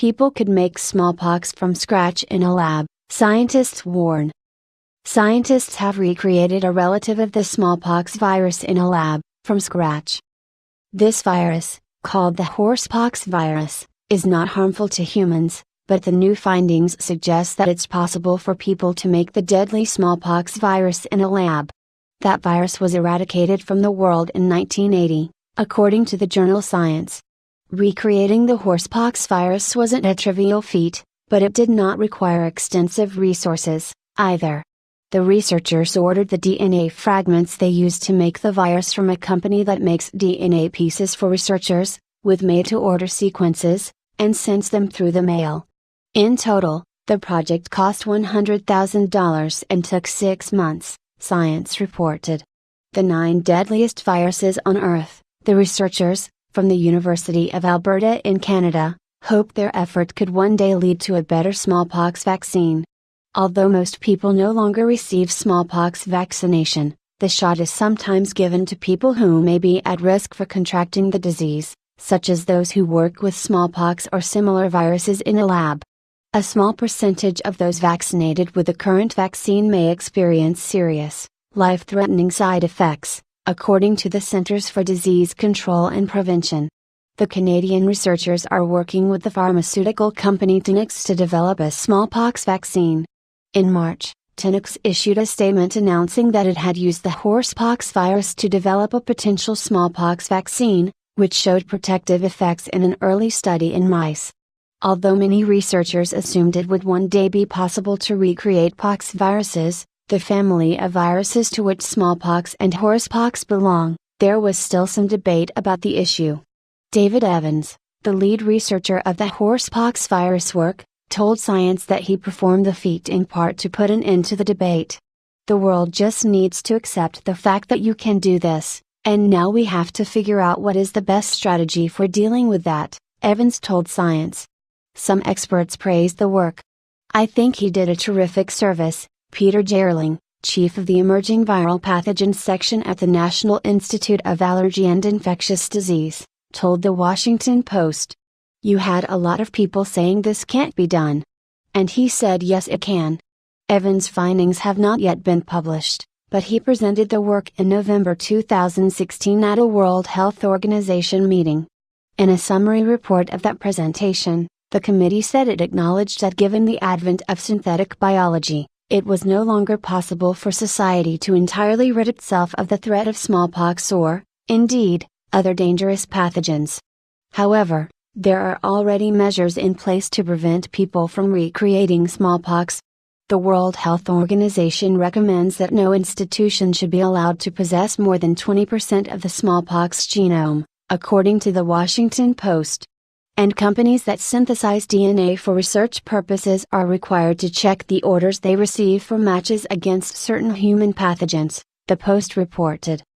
people could make smallpox from scratch in a lab, scientists warn. Scientists have recreated a relative of the smallpox virus in a lab, from scratch. This virus, called the horsepox virus, is not harmful to humans, but the new findings suggest that it's possible for people to make the deadly smallpox virus in a lab. That virus was eradicated from the world in 1980, according to the journal Science. Recreating the horsepox virus wasn't a trivial feat, but it did not require extensive resources, either. The researchers ordered the DNA fragments they used to make the virus from a company that makes DNA pieces for researchers, with made-to-order sequences, and sends them through the mail. In total, the project cost $100,000 and took 6 months, Science reported. The 9 deadliest viruses on Earth, the researchers, from the University of Alberta in Canada, hoped their effort could one day lead to a better smallpox vaccine. Although most people no longer receive smallpox vaccination, the shot is sometimes given to people who may be at risk for contracting the disease, such as those who work with smallpox or similar viruses in a lab. A small percentage of those vaccinated with the current vaccine may experience serious, life-threatening side effects, according to the Centers for Disease Control and Prevention. The Canadian researchers are working with the pharmaceutical company Tinux to develop a smallpox vaccine. In March, Tinux issued a statement announcing that it had used the horsepox virus to develop a potential smallpox vaccine, which showed protective effects in an early study in mice. Although many researchers assumed it would one day be possible to recreate pox viruses, the family of viruses to which smallpox and horsepox belong, there was still some debate about the issue. David Evans, the lead researcher of the horsepox virus work, told Science that he performed the feat in part to put an end to the debate. The world just needs to accept the fact that you can do this, and now we have to figure out what is the best strategy for dealing with that, Evans told Science. Some experts praised the work. I think he did a terrific service, Peter Gerling, chief of the Emerging Viral Pathogens section at the National Institute of Allergy and Infectious Disease, told the Washington Post. You had a lot of people saying this can't be done. And he said yes it can. Evans' findings have not yet been published, but he presented the work in November 2016 at a World Health Organization meeting. In a summary report of that presentation, the committee said it acknowledged that given the advent of synthetic biology, it was no longer possible for society to entirely rid itself of the threat of smallpox or, indeed, other dangerous pathogens. However, there are already measures in place to prevent people from recreating smallpox. The World Health Organization recommends that no institution should be allowed to possess more than 20% of the smallpox genome, according to the Washington Post. And companies that synthesize DNA for research purposes are required to check the orders they receive for matches against certain human pathogens, the Post reported.